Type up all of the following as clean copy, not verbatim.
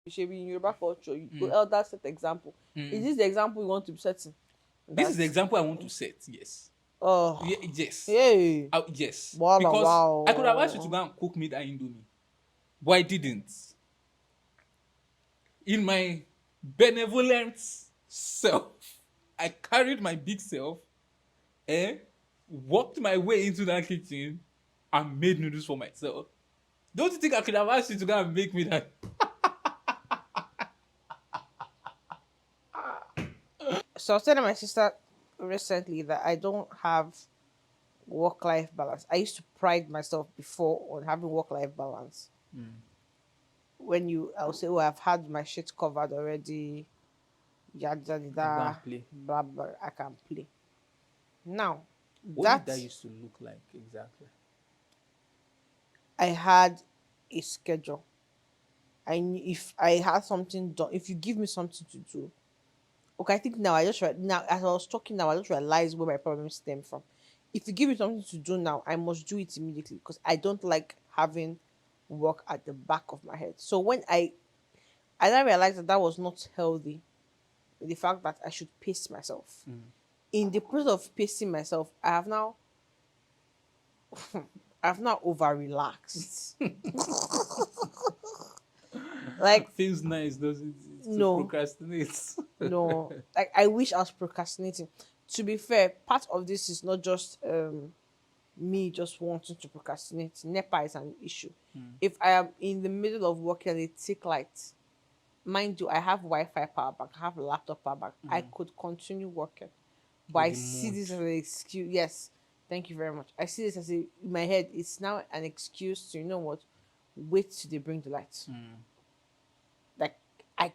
Shebi in Yoruba culture, Mm, elders set example. Is mm. this the example you want to be setting? This is That the example I want to set. Yes. oh Yes. hey Yes. wow Because I could have asked you to wow. go and cook me that indomie, but I didn't. In my benevolent self, I carried my big self and walked my way into that kitchen and made noodles for myself. Don't you think I could have asked you to go and make me that? So I was telling my sister recently that I don't have work life balance. I used to pride myself before on having work life balance. Mm, When I'll say, "Oh, I've had my shit covered already," yada you can go yada, and play. blah blah. I can play now. What did that That used to look like exactly? I had a schedule. If I had something done, if you give me something to do, okay. I think now now as I was talking now, I just realized where my problems stem from. If you give me something to do now, I must do it immediately because I don't like having work at the back of my head. So when I then realized that that was not healthy, the fact that I should pace myself. Mm. In the process of pacing myself, I've now over relaxed. Like Feels nice, does it, to no, procrastinate? no. Like I wish I was procrastinating. To be fair, part of this is not just me just wanting to procrastinate. NEPA is an issue. Mm, If I am in the middle of working and a tick light, mind you, I have Wi-Fi power bank, I have a laptop power bank. I mm. could continue working, but But I the see mood. this as an excuse. Yes, thank you very much. I see this as in my head. It's now an excuse to what, wait till they bring the lights. Mm, Like I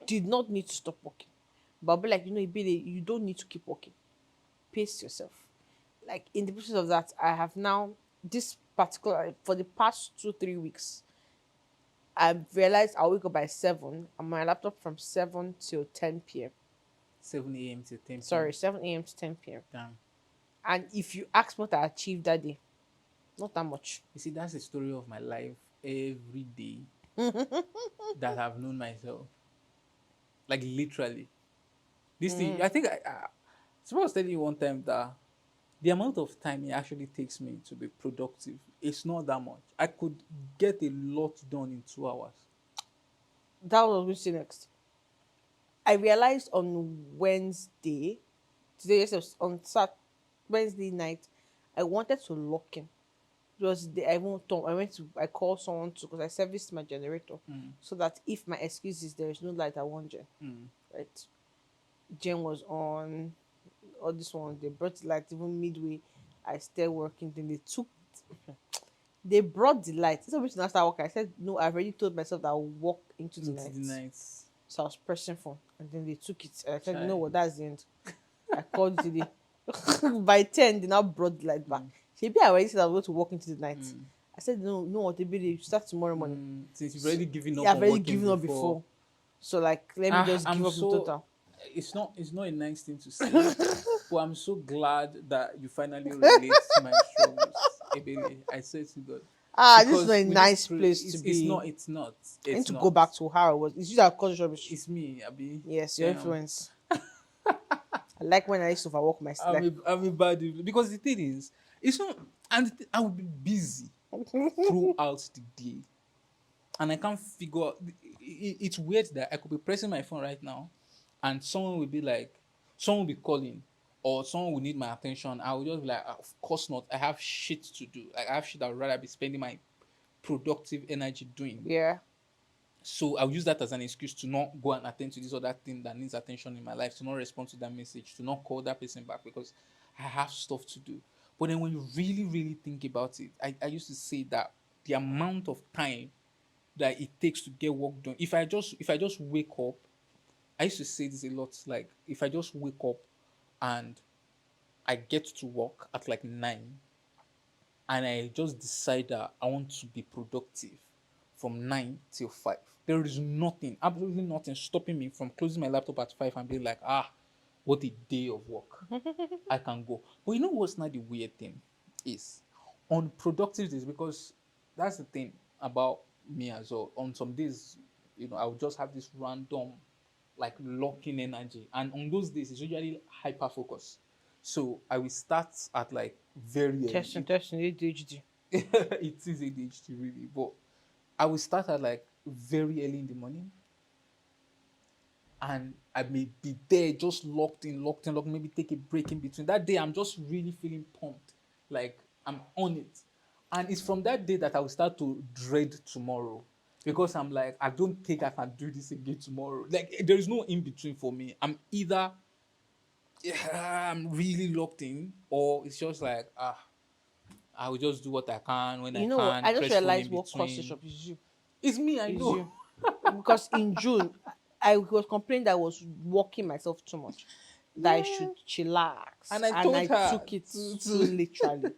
did not need to stop working, but I'll be like you don't need to keep working. Pace yourself. Like in the process of that, I have now this particular for the past 2 3 weeks. I've realized I'll wake up by 7 on my laptop from 7 till 10 p.m. 7 a.m. to 10 p.m. Sorry, 7 a.m. to 10 p.m. Damn. And if you ask what I achieved that day, not that much. You see, that's the story of my life every day that I've known myself. Like literally. This thing, I think I was telling you one time that the amount of time it actually takes me to be productive, it's not that much. I could get a lot done in 2 hours. That was what we next. I realized on Wednesday, today is on Wednesday night, I wanted to lock in. It was the I called someone to because I serviced my generator Mm, so that if my excuse is there is no light at one gen, mm. right? Gen was on, all this one they brought the light even midway. I still working. Then they brought the light. So which after work, I said no. I already told myself that I'll walk into the Into night. the nights. So I was pressing phone, and then they took it. I said, you know Chai. what, that's the end. I called today. By 10, they now brought the light back. Mm, Maybe I already said I was going to walk into the night. mm, I said, no, no, what they be start tomorrow morning. Since you've So already given yeah, up I've on already working given up before, before. So like, let me just I'm give up in so. total. It's not a nice thing to say, but I'm so glad that you finally relate to my struggles, Ebele. I swear to God, This is not because a with this, nice place to it's be. not, it's not, I need it's to go not. back to how I was. It's you that caused rubbish. It's me, Abi. Yes, your Damn, influence. I like when I used to overwork my like. I'm a bad because the thing is, it's not, and I will be busy throughout the day, and I can't figure out. It's weird that I could be pressing my phone right now, and someone will be calling, or someone will need my attention. I will just be like, of course not. I have shit to do. Like I have shit I'd rather be spending my productive energy doing. Yeah. So I'll use that as an excuse to not go and attend to this other thing that needs attention in my life, to not respond to that message, to not call that person back because I have stuff to do. But then when you really, really think about it, I used to say that the amount of time that it takes to get work done. If I just wake up, I used to say this a lot, like if I just wake up and I get to work at like 9 and I just decide that I want to be productive from 9 till 5. There is nothing, absolutely nothing stopping me from closing my laptop at 5 and being like, what a day of work. I can go. But you know what's not the weird thing is on productive days, because that's the thing about me as well. On some days, I would just have this random like locking energy. And on those days, it's usually hyper focus. So I will start at like very Testing, early. testing, ADHD. It is ADHD really, but I will start at like very early in the morning, and I may be there just locked in, locked. Maybe take a break in between. That day, I'm just really feeling pumped, like I'm on it. And it's from that day that I will start to dread tomorrow, because I'm like, I don't think I can do this again tomorrow. Like there is no in between for me. I'm either, yeah, I'm really locked in, or it's just like, I will just do what I can when I You know what? can, I just press phone realized in what caused this between. up is you. It's me, I Is know. you. Because in June, I was complaining that I was working myself too much, that I Yeah. should chillax, And I and told I her took it too to literally.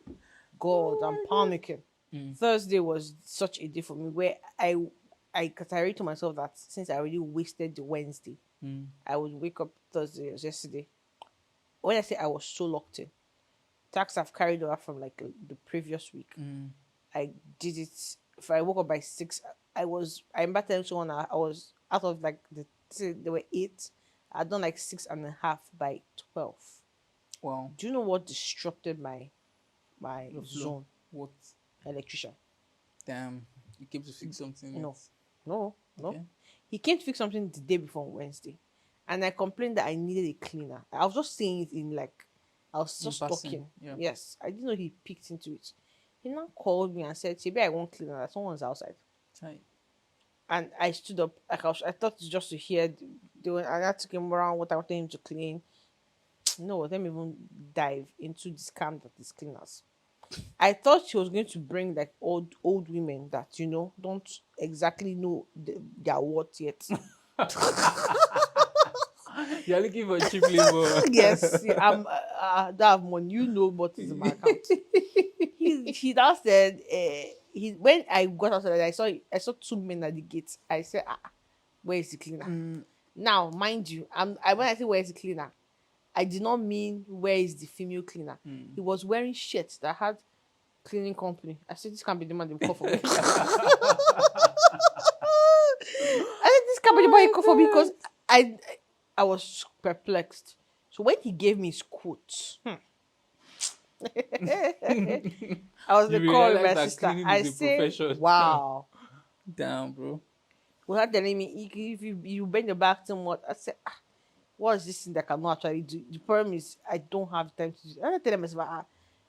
God, I'm oh my panicking. god. Mm, Thursday was such a day for me where because I read to myself that since I already wasted the Wednesday, mm, I would wake up Thursday as yesterday. When I say I was so locked in, tasks I've carried over from like the previous week. mm. I did it. If I woke up by 6, I remember telling someone I was out of like say there were 8. I'd done like 6.5 by 12. Wow. Do you know what disrupted my Your flow. zone? What? Electrician. Damn. You came to fix something No, with. no. Okay. He came to fix something the day before on Wednesday, and I complained that I needed a cleaner. I was just saying it in like I was In just passing. talking. Yeah. Yes, I didn't know he picked into it. He now called me and said, "Maybe I won't cleaner. That someone's outside." Tight. And I stood up. Like I thought it's just to hear. I had to him around what I wanted him to clean. No, let me even dive into the scam that is cleaners. I thought she was going to bring like old women that don't exactly know their worth yet. You're looking for cheap labor. Yes, I'm. That have money. You know what is in my account. He now said. He when I got outside, I saw 2 men at the gate. I said, where is the cleaner? Mm, Now, mind you, when I say where is the cleaner, I did not mean where is the female cleaner. mm. He was wearing shirts that had cleaning company. I said, this can't be the man they call for me. I said, this can't be the man he Oh call for me my because I I was perplexed. So when he gave me his quote, I god. was the You call with realize my that sister. cleaning I is a say, profession. wow. Damn, bro. Without telling me, if you bend your back too much, I said, what is this thing that I cannot actually do? The problem is I don't have time to do it. I tell myself,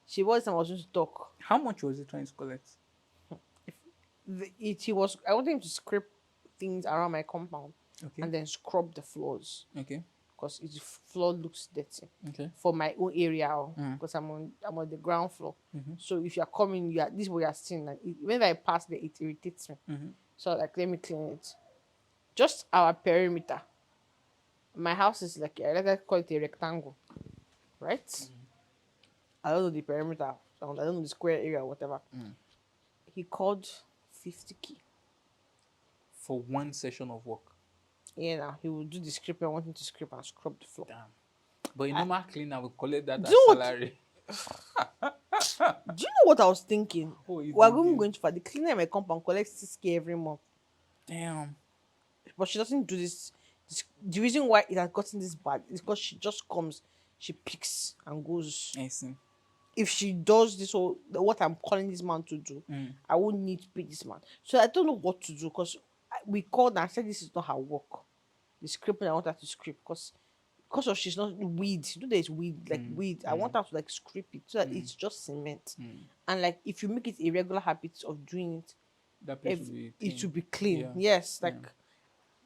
she was I was going to talk. How much was he trying to collect? He was I wanted him to scrape things around my compound Okay. and then scrub the floors Okay. because the floor looks dirty Okay. for my own area Mm. because I'm on the ground floor. Mm-hmm. So if you're coming, this is what you're seeing. And whenever I pass there, it irritates me. Mm-hmm. So like let me clean it. Just our perimeter. My house is like let's call it a rectangle, right? I don't know the perimeter. I don't know the square area or whatever. Mm. He called 50K. For one session of work. Yeah, now he will do the scraping. I want him to scrape and scrub the floor. Damn. But a I, normal cleaner will collect that do as you know what? salary. Do you know what I was thinking? Oh, you We're thinking? going to for the cleaner in my compound collects 6K every month, Damn. but she doesn't do this. The reason why it has gotten this bad is because she just comes, she picks and goes. I see. If she does this whole what I'm calling this man to do, Mm. I won't need to pay this man. So I don't know what to do because we called and I said this is not her work. The scraping I want her to scrape because of she's not weed. You know there's weed like Mm. weed. I Mm. want her to like scrape it so that Mm. it's just cement. Mm. And like if you make it a regular habit of doing it, That place if will be it clean. will be clean. Yeah. Yes, Yeah. like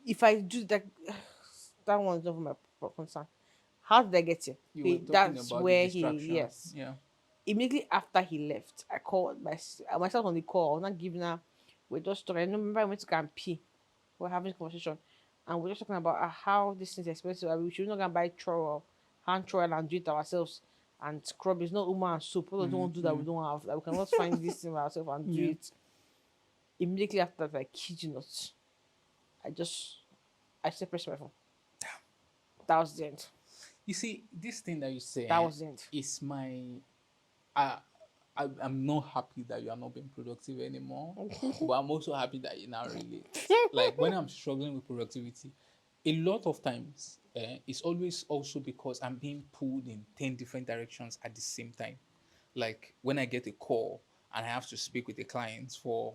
if I do that, that one's not my concern. How did I get here? You were Okay, talking that's about the where he distraction. yes. Yeah. Immediately after he left, I called myself on the call. I was not giving her. We're just talking. I remember I went to go and pee. We're having a conversation, and we're just talking about how this is expensive. We should not go and buy trowel, hand trowel, and do it ourselves. And scrub is not woman and soap. What don't Mm. want to do that? We Mm. don't have. Like, we cannot find this thing ourselves and do Yeah. it. Immediately after that, I kid you not, I just I separated my phone. That was the end. You see, this thing that you say That was the end. is my. Uh, I'm not happy that you are not being productive anymore, but I'm also happy that you now relate. Like when I'm struggling with productivity, a lot of times it's always also because I'm being pulled in 10 different directions at the same time. Like when I get a call and I have to speak with a client for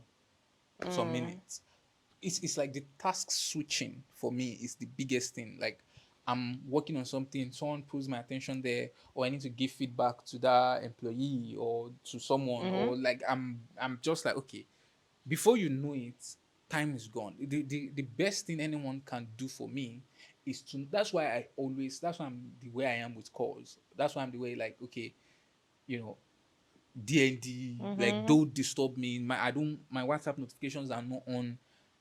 some Mm, minutes, it's like the task switching for me is the biggest thing. Like I'm working on something, someone pulls my attention there, or I need to give feedback to that employee or to someone, mm-hmm, or like I'm just like, okay, before you know it, time is gone. The best thing anyone can do for me is to, that's why I always, that's why I'm the way I am with calls. That's why I'm the way, like, okay, you know, DND, like mm-hmm. don't disturb me. My WhatsApp notifications are not on.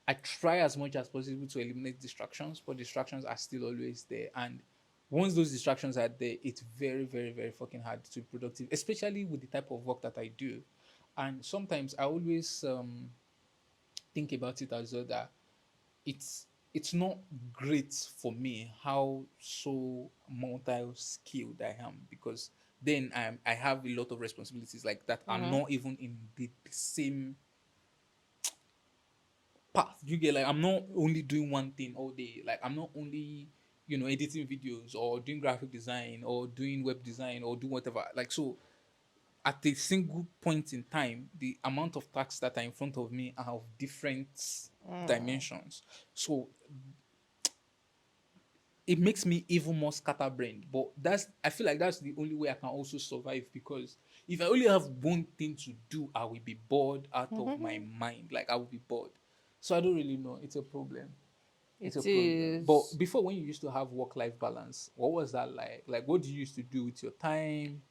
I try as much as possible to eliminate distractions, but distractions are still always there. And once those distractions are there, it's very, very, very fucking hard to be productive, especially with the type of work that I do. And sometimes I always think about it as though that it's not great for me how so multi-skilled I am, because then I have a lot of responsibilities like that are Mm-hmm. not even in the same path. You get, like I'm not only doing one thing all day. Like I'm not only, editing videos or doing graphic design or doing web design or do whatever. Like so at a single point in time, the amount of tasks that are in front of me are of different dimensions. So it makes me even more scatterbrained. But that's, I feel like that's the only way I can also survive, because if I only have one thing to do, I will be bored out of my Mm-hmm. mind. Like I will be bored. So I don't really know. It's a problem. It's a It problem. But is. before, when you used to have work-life balance, what was that like? Like what do you used to do with your time?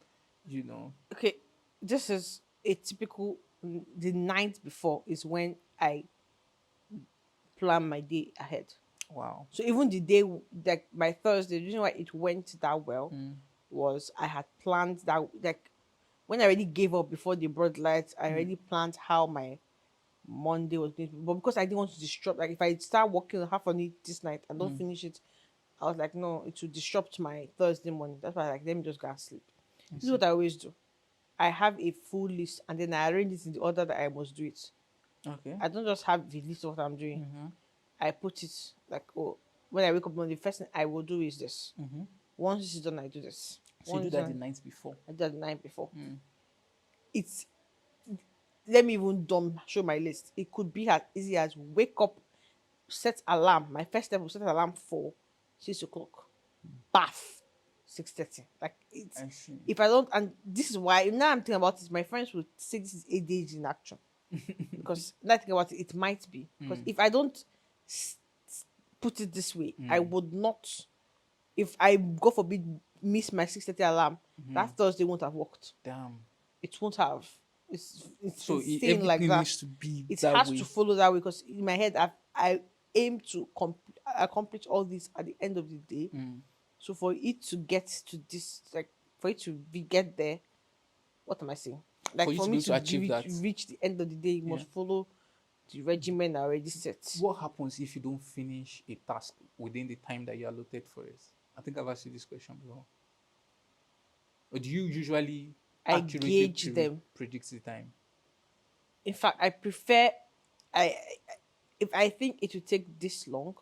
You know. Okay, this is a typical. The night before is when I plan my day ahead. Wow. So even the day, like my Thursday, the reason why it went that well Mm, was I had planned that, like when I already gave up before the broad lights, I mm, already planned how my Monday was going to be. But because I didn't want to disrupt, like if I start working half on it this night and don't mm. finish it, I was like, no, it will disrupt my Thursday morning. That's why, like, let me just go and sleep. I This is see. what I always do. I have a full list and then I arrange it in the order that I must do it. Okay. I don't just have the list of what I'm doing. Mm-hmm. I put it like, oh, when I wake up on the first thing I will do is this. Mm-hmm. Once this is done, I do this. So you Once do it's that the done, night before. I do that the night before. Mm. It's let me even dumb show my list. It could be as easy as wake up, set alarm. My first step will set alarm for 6 o'clock. Bath 6:30. Like it's I see. if I don't, and this is why now I'm thinking about this. My friends would say this is ADHD in action because now thinking about it, it might be because Mm, if I don't s- put it this way, I mm, would not. If I God forbid miss my 6:30 alarm, mm. that Thursday won't have worked. Damn. It won't have. It's So insane like everything that. needs to be It that has to way. follow that way because in my head I aim to accomplish all this at the end of the day. Mm. So for it to get to this, like for it to be get there, what am I saying? For Like you for to be me able to to achieve that. reach the end of the day, you Yeah. must follow the regimen already set. What happens if you don't finish a task within the time that you allotted for it? I think I've asked you this question before. Or do you usually I accurately gauge them. predict the time? In fact, I prefer if I think it will take this long,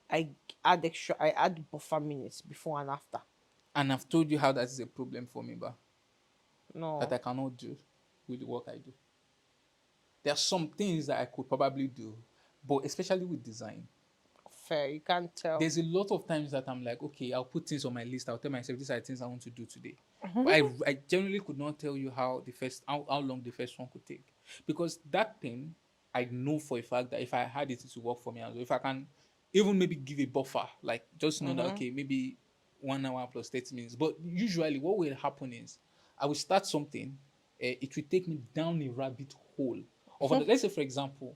I add buffer minutes before and after. And I've told you how that is a problem for me, but that No, I cannot do with the work I do. There are some things that I could probably do, but especially with design, fair. You can't tell. there's a lot of times that I'm like, okay, I'll put things on my list. I'll tell myself these are things I want to do today. But I generally could not tell you how long the first one could take. Because that thing, I know for a fact that if I had it to work for me, and if I can even maybe give a buffer, like just know that Mm-hmm. okay, maybe 1 hour plus 30 minutes. But usually what will happen is I will start something, it will take me down a rabbit hole. Of let's say for example,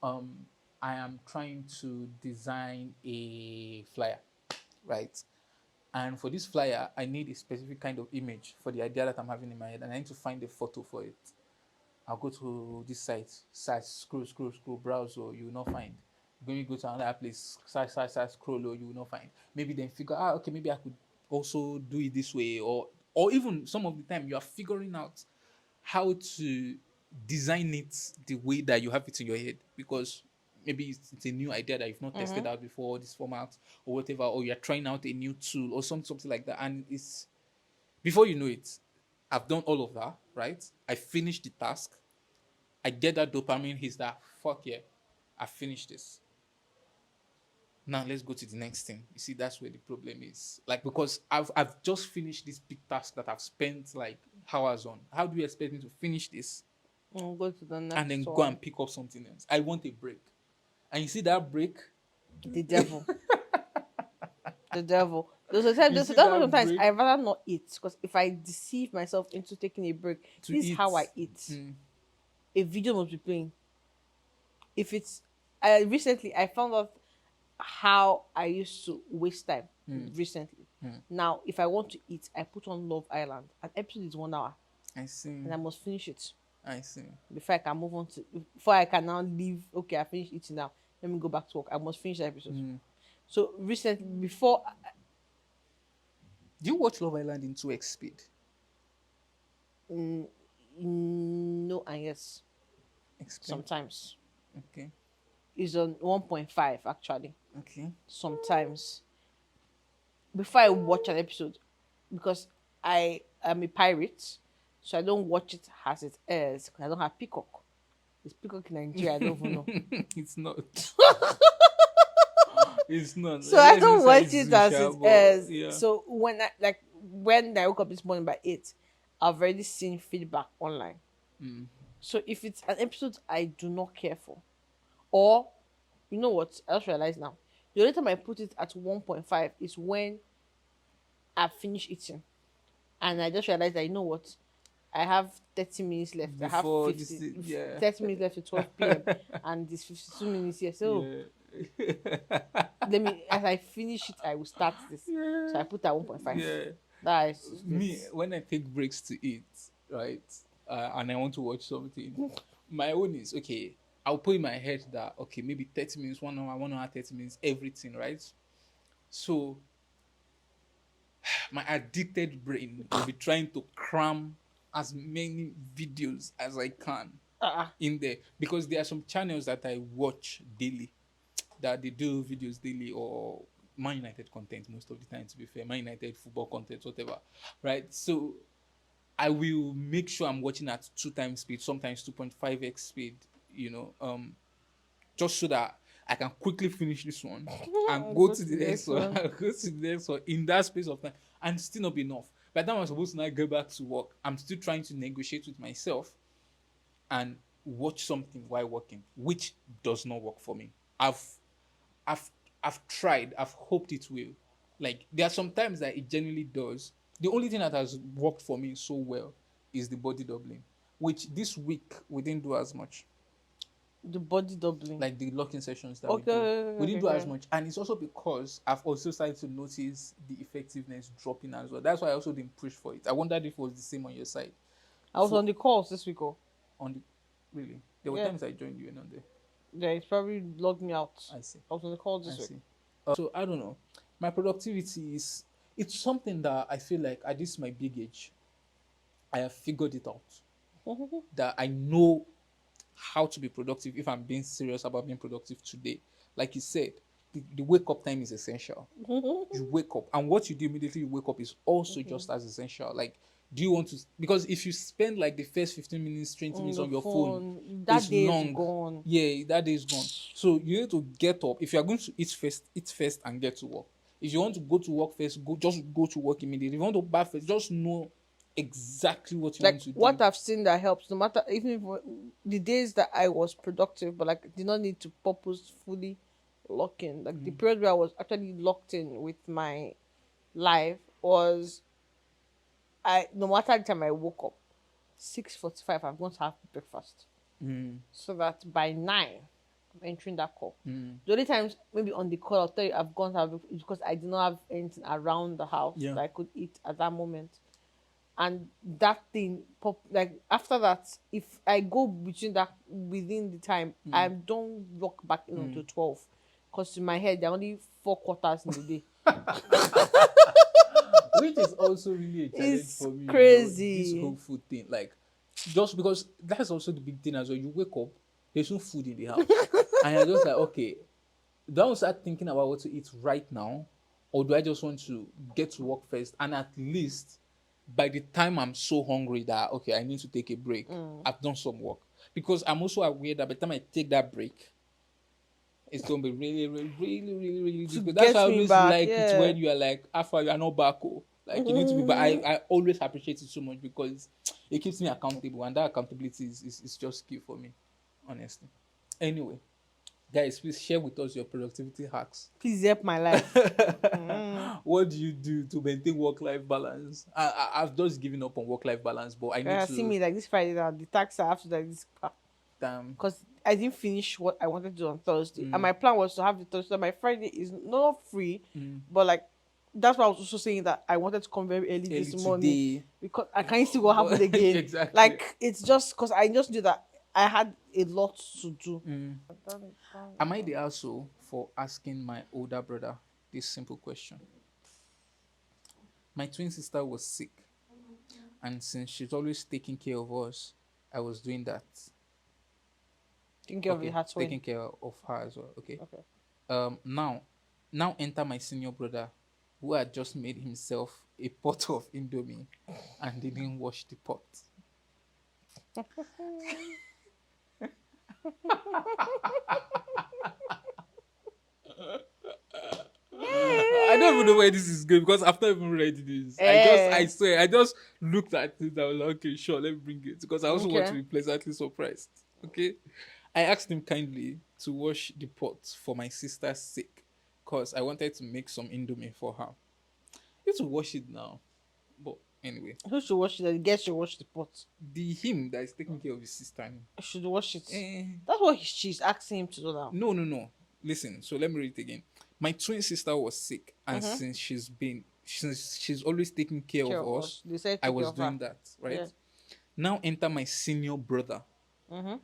um, I am trying to design a flyer, right? And for this flyer, I need a specific kind of image for the idea that I'm having in my head, and I need to find a photo for it. I'll go to this site, search, scroll, browse, or you will not find. When you go to another place, search, scroll, or you will not find. Maybe then figure, okay, maybe I could also do it this way, or even some of the time you are figuring out how to design it the way that you have it in your head, because maybe it's a new idea that you've not tested Mm-hmm. out before, this format or whatever, or you're trying out a new tool or something like that. And it's before you know it, I've done all of that, right? I finished the task. I get that dopamine hit that fuck yeah, I finished this. Now let's go to the next thing. You see, that's where the problem is. Like, because I've just finished this big task that I've spent like hours on. How do you expect me to finish this And go to the and next then go one. and pick up something else? I want a break. And you see that break? The devil. The devil. There's a time. You There's see that's why that sometimes break I rather not eat because if I deceive myself into taking a break, to this is eat? how I eat. Mm, A video must be playing. If it's, I recently I found out how I used to waste time mm, recently. mm. Now, if I want to eat, I put on Love Island. An episode is 1 hour, I see. and I must finish it I see. before I can move on to. Before I can now leave. Okay, I finished eating now. Let me go back to work. I must finish the episode. Mm. So recently, before, Do you watch Love Island in 2x speed? mm, no and yes, Explain. sometimes Okay. it's on 1.5 actually. Okay. Sometimes before I watch an episode, because I am a pirate, so I don't watch it as it airs because I don't have Peacock. It's Peacock in Nigeria. I don't even know. It's not. It's not. So I Let's don't inside watch it as Zusha, it but airs. yeah. So when I woke up this morning by 8, I've already seen feedback online. Mm. So if it's an episode I do not care for, or you know what, I just realized now. The only time I put it at 1.5 is when I finish eating. And I just realized that you know what? I have 30 minutes left. I have Before this, 50, yeah, 30 minutes left to 12 p.m. And this 52 minutes here. So yeah, let me, as I finish it, I will start this. So yeah, I put at 1.5. yeah. That is Me, it. when I take breaks to eat, right, and I want to watch something, my own is okay. I'll put in my head that okay, maybe 30 minutes, 1 hour, 1 hour, 30 minutes, everything, right? So my addicted brain will be trying to cram as many videos as I can Uh, in there, because there are some channels that I watch daily that they do videos daily, or Man United content most of the time, to be fair, Man United football content, whatever, right? So I will make sure I'm watching at 2 times speed, sometimes 2.5x speed, you know, just so that I can quickly finish this one and go go to to the the next next one, one. go to the next one in that space of time, and still not be enough. By the time I'm supposed to now go back to work, I'm still trying to negotiate with myself and watch something while working, which does not work for me. I've I've I've tried, I've hoped it will. Like there are some times that it genuinely does. The only thing that has worked for me so well is the body doubling, which this week we didn't do as much. The body doubling. Like the locking sessions that we Okay, do. okay, We okay, didn't do as okay. much. And it's also because I've also started to notice the effectiveness dropping as well. That's why I also didn't push for it. I wondered if it was the same on your side. I was For on the calls this week. Oh, on the really. There were yeah. times I joined you and on there. Yeah, it's probably logged me out. I see. I was on the call I this week. see. So I don't know. My productivity is it's something that I feel like at this my big age, I have figured it out. That I know how to be productive if I'm being serious about being productive today. Like you said, the wake up time is essential. You wake up, and what you do immediately you wake up is also just as essential. Like, do you want to? Because if you spend like the first 15 minutes, 20 minutes On the on your phone, phone, that it's day is long. gone. Yeah, that day is gone. So you need to get up. If you are going to eat first and get to work. If you want to go to work first, go to work immediately. If you want to bath first, just know exactly what you Like want to do. what I've seen that helps, no matter even if the days that I was productive, but like did not need to purposefully lock in. Like the period where I was actually locked in with my life was I no matter the time I woke up, 6:45, I'm going to have breakfast. Mm, So that by 9 I'm entering that call. mm, The only times maybe on the call I'll tell you I've gone to have breakfast because I did not have anything around the house yeah. that I could eat at that moment. And that thing pop like after that, if I go between that within the time, I Mm, don't walk back in mm. until 12. Because in my head there are only 4 quarters in the day. Which is also really a challenge It's for me, this crazy. whole food thing. Like, Just because that's also the big thing as well. You wake up, there's no food in the house, and you're just like, okay, do I start thinking about what to eat right now, or do I just want to get to work first? And at least by the time I'm so hungry that okay, I need to take a break, Mm. I've done some work. Because I'm also aware that by the time I take that break, it's gonna be really, really, really, really, really To difficult. That's why get I me always back, like it yeah. when you are like, Alpha, you are not back. Oh. Like you need to be back. Mhm. I always appreciate it so much because it keeps me accountable, and that accountability is just key for me, honestly. Anyway, guys, please share with us your productivity hacks. Please help my life. Mm. What do you do to maintain work-life balance? I've just given up on work-life balance, but I need See to. me like this Friday now. The tax I have to like this Um, because I didn't finish what I wanted to do on Thursday, and mm, my plan was to have the Thursday. My Friday is not free, mm, but like that's why I was also saying that I wanted to come very early early this morning today, because I can't see what happened but again. exactly. Like it's just because I just knew that I had a lot to do. Mm. Am I the asshole for asking my older brother this simple question? My twin sister was sick, and since she's always taking care of us, I was doing that. Thinking of it, Okay, had twin. taking care of her as well. Okay. Okay. Now, enter my senior brother, who had just made himself a pot of indomie, and didn't wash the pot. I don't even know where this is going because I've not even read this. I Eh. swear, I just looked at it. I was like, okay, sure, let me bring it because I also want to Okay. be pleasantly surprised. Okay, I asked him kindly to wash the pot for my sister's sake because I wanted to make some indomie for her. You have to wash it now, but anyway, Who should wash it? The guest should wash the pot. the him that is taking care of his sister. Should wash it. Eh, That's what she's asking him to do now. no, no, no. Listen, so let me read it again. My twin sister was sick, and Mm-hmm. since she's always taking care Care of of us, us. They said I take care was of her. doing that, right? Yeah. Now enter my senior brother, Mm-hmm.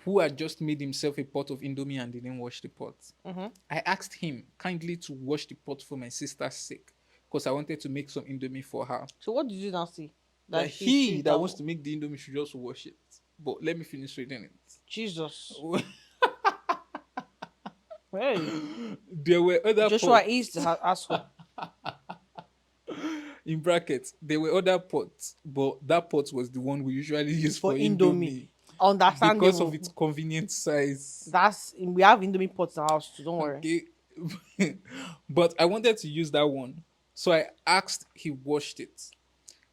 who had just made himself a pot of indomie and didn't wash the pot. Mm-hmm. I asked him kindly to wash the pot for my sister's sake, because I wanted to make some indomie for her. So what did you now see? That That she he that that wants to make the indomie should just wash it. But let me finish reading Jesus. it. Hey. There were other Joshua pots. is the asshole. In brackets, there were other pots, but that pot was the one we usually use For for Indomie. Indomie because of Understandable. its convenient size. That's we have Indomie pots in our house too, don't worry. Okay. But I wanted to use that one. So I asked he washed it.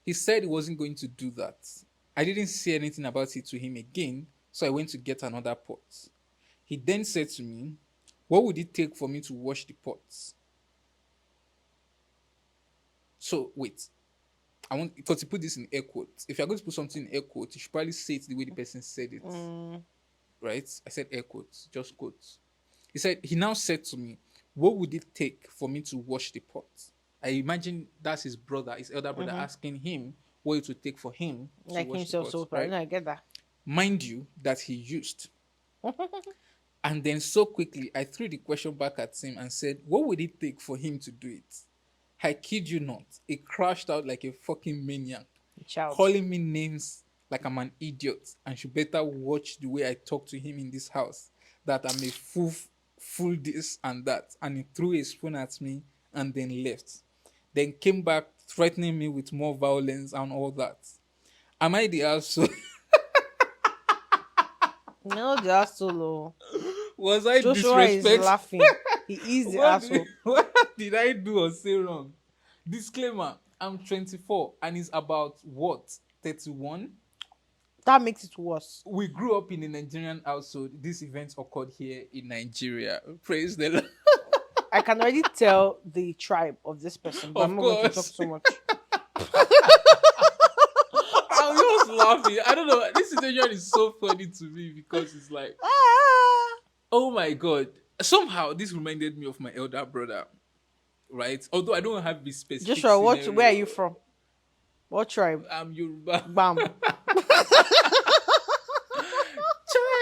He said he wasn't going to do that. I didn't say anything about it to him again, so I went to get another pot. He then said to me, what would it take for me to wash the pots? So wait, I want because to put this in air quotes. If you're going to put something in air quotes, you should probably say it the way the person said it. Mm, Right? I said air quotes, just quotes. He now said to me, what would it take for me to wash the pot? I imagine that's his brother, his elder brother, mm-hmm. asking him what it would take for him to Like wash the himself pot, so proud. right? No, I get that. Mind you, that he used. And then so quickly, I threw the question back at him and said, what would it take for him to do it? I kid you not. He crashed out like a fucking maniac, Child. calling me names like I'm an idiot and should better watch the way I talk to him in this house. That I'm a fool this and that. And he threw a spoon at me and then left. Then came back threatening me with more violence and all that. Am I the asshole? No, the asshole. Was I Joshua is disrespectful? laughing. He is the asshole. What did I do or say wrong? Disclaimer, I'm 24 and it's about what? 31? That makes it worse. We grew up in a Nigerian household. This event occurred here in Nigeria. Praise the Lord. I can already tell the tribe of this person, but I'm Of not going to talk course. so much. I'm just laughing. I don't know. This situation is so funny to me because it's like, Ah! oh my God. Somehow this reminded me of my elder brother, right? Although I don't have this specific Joshua, where are scenario. you from? What tribe? I'm Yoruba. Bam.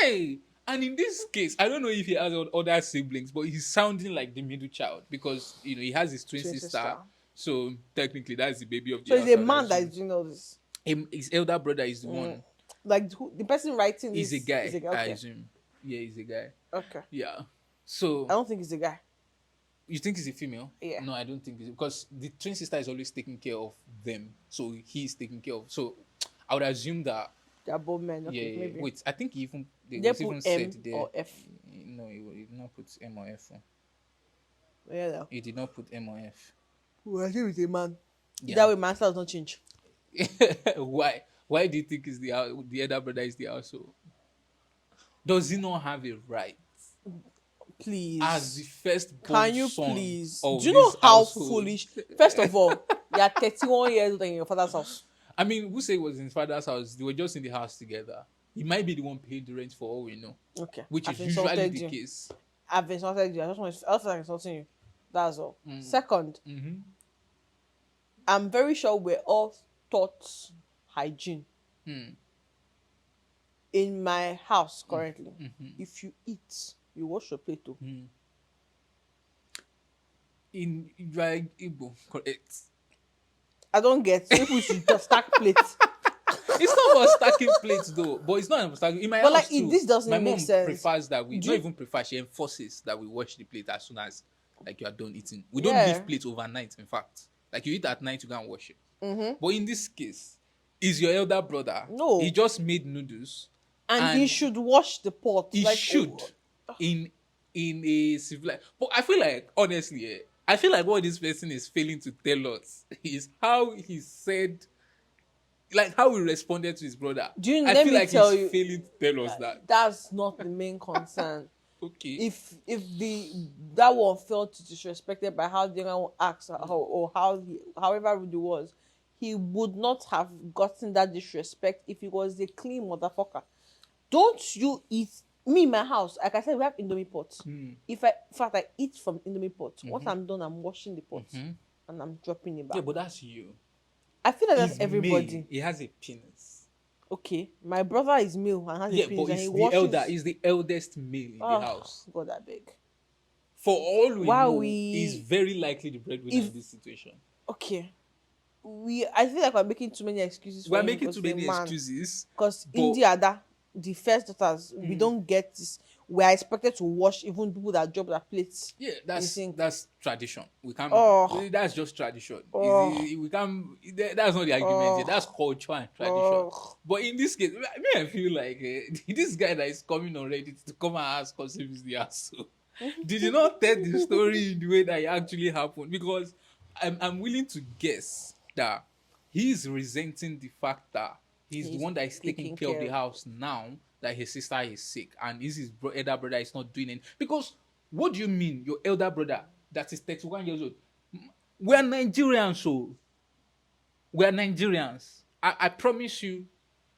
Chai! And in this case, I don't know if he has other siblings, but he's sounding like the middle child because he has his twin Twin sister. sister. So technically, that's the baby of So the he's house. a I would man that is assume. doing all this. His elder brother is the Mm, one. like the person writing He's a this is guy, a guy. I Okay. assume. Yeah, he's a guy. Okay. Yeah. I So don't think it's a guy. you think he's a female? Yeah. No, I don't think it's because the twin sister is always taking care of them. So he's taking care of. So I would assume that. They're both men. Yeah, Okay, yeah, yeah. maybe. Wait, I think he even it They was put even said M there. or F. No, he did not put M or F. Yeah. No. He did not put M or F. Well, I think it's a man. That Yeah. way, my style does not change. Why? Why do you think is the elder brother is the household? Does he not have a right as the Please. firstborn Can you son please? Do of you know this how household? foolish? First of all, you're 31 years old and in your father's house. I mean, who say it was in his father's house? They were just in the house together. He might be the one paying the rent for all we know, Okay. which I've is usually insulted the you. case. I've insulted you. I just want to also insulting you. That's all. Mm. Second, Mm-hmm. I'm very sure we're all taught hygiene. Mm. In my house currently, Mm-hmm. if you eat, you wash your plate too. Mm. In right Igbo, correct. I don't get so people should just stack plates. It's not about stacking plates though, but it's not about stacking. In my But like house it, too, this my doesn't make mom sense. prefers that we Do not you, even prefer. She enforces that we wash the plate as soon as like you are done eating. We don't yeah. leave plates overnight. In fact, like you eat at night, you go and wash it. Mm-hmm. But in this case, is your elder brother? He No. just made noodles, And he and should wash the pot. he Like should oh, in a civilized. But I feel like honestly, I feel like what this person is failing to tell us is how he said, like how he responded to his brother. do you I let feel me like he's tell you failing to tell us that. that's not the main concern. Okay. If that one felt disrespected by how the other one acts or how he however rude it was, he would not have gotten that disrespect if he was a clean motherfucker. Don't you eat me in my house? Like I said, we have Indomie pots. Mm. If I in fact I eat from Indomie pot, once Mm-hmm. I'm done, I'm washing the pot Mm-hmm. and I'm dropping it Yeah, back. but that's you. I feel like that's He's male. everybody. He has a penis. Okay, my brother is male and has a Yeah, but penis and he he's the elder. washes. He's the eldest male in the Oh house. God, that big. For all we Why know, he's we very likely the breadwinner if in this situation. okay we I feel like we're making too many excuses for We're him making too because he's a many man. excuses, Because but India, that the first daughters, we mm, don't get this. We are expected to wash even people that drop their plates yeah, in the sink. that's tradition. We can't. Oh, That's just tradition. oh, We can't. That's not the argument here. That's oh, culture and tradition. oh. But in this case, me, I feel like this guy that is coming on Reddit to come and ask us if he's the asshole. Did you not tell the story in the way that it actually happened? Because I'm willing to guess that he's resenting the fact that he's the He's one that is taking taking care of care the of. house now that his sister is sick and his elder brother is not doing it. Because what do you mean your elder brother that is 31 years old? We are Nigerians, so we are Nigerians. I promise you,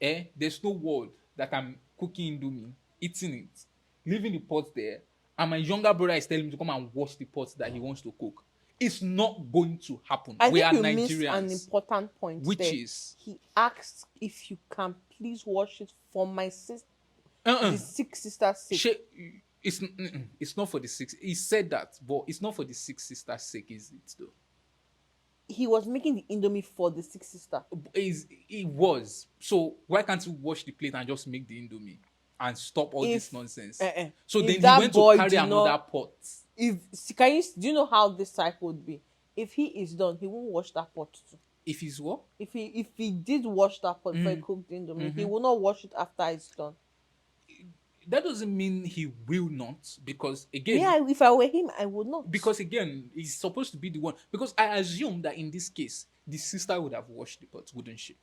there's no world that I'm cooking indomie, eating it, leaving the pot there, and my younger brother is telling me to come and wash the pot that he wants to cook. It's not going to happen. I We think are you missed an Nigerians, important point which there. is He asked if you can please wash it for my sister, uh-uh. the sick sister's sake. It's not for the six. He said that, but it's not for the six sisters' sake, is it though? He was making the Indomie for the sick sister. It was. So why can't you wash the plate and just make the indomie and stop all this If nonsense? So if then he that went to boy carry did another not, pot. if can you do you know how this cycle would be? If he is done, he won't wash that pot too. If he's what? If he did wash that pot before he cooked the Indomie, he will not wash it after it's done. That doesn't mean he will not, because Me, again, if I were him, I would not. he's supposed to be the one. Because I assume that in this case, the sister would have washed the pot, wouldn't she?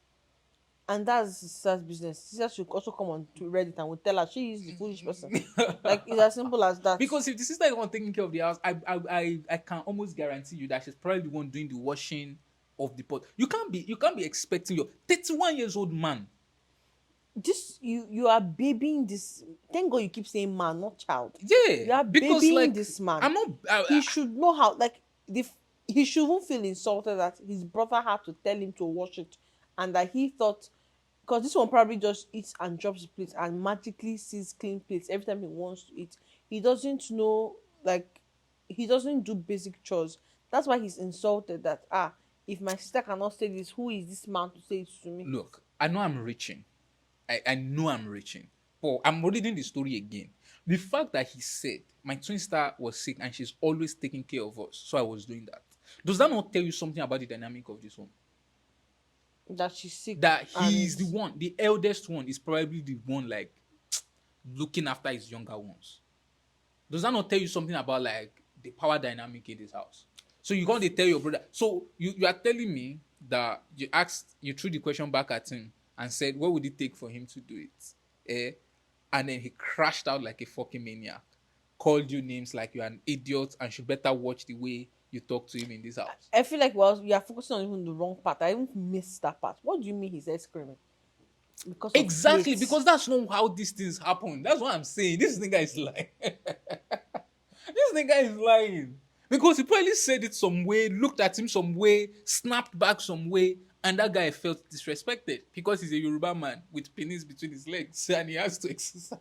And that's sister's business. Sister should also come on to Reddit and will tell her she is the foolish person. Like it's as simple as that. Because if the sister is the one taking care of the house, I can almost guarantee you that she's probably the one doing the washing of the pot. You can't be expecting your 31 years old man. This you are babying this. Thank God you keep saying man, not child. You Yeah, are because babying like this man. I'm not. He should know how. Like he shouldn't feel insulted that his brother had to tell him to wash it, and that he thought because this one probably just eats and drops the plate and magically sees clean plates every time he wants to eat. He doesn't know, like he doesn't do basic chores. That's why he's insulted that If my sister cannot say this, who is this man to say it to me? Look, I know I'm reaching. I know I'm reaching. But I'm reading the story again. The fact that he said my twin star was sick and she's always taking care of us, so I was doing that. Does that not tell you something about the dynamic of this home? That she's sick That and he's the one, the eldest one is probably the one like looking after his younger ones. Does that not tell you something about like the power dynamic in this house? So you can't dey tell your brother. So you are telling me that you threw the question back at him and said, what would it take for him to do it? And then he crashed out like a fucking maniac, called you names like you're an idiot and should better watch the way you talk to him in this house. I feel like, well, you are focusing on even the wrong part. I even missed that part. What do you mean he's screaming? Because of Exactly, plates. because that's not how these things happen. That's what I'm saying. This nigga is lying. This nigga is lying. Because he probably said it some way, looked at him some way, snapped back some way, and that guy felt disrespected because he's a Yoruba man with penis between his legs and he has to exercise.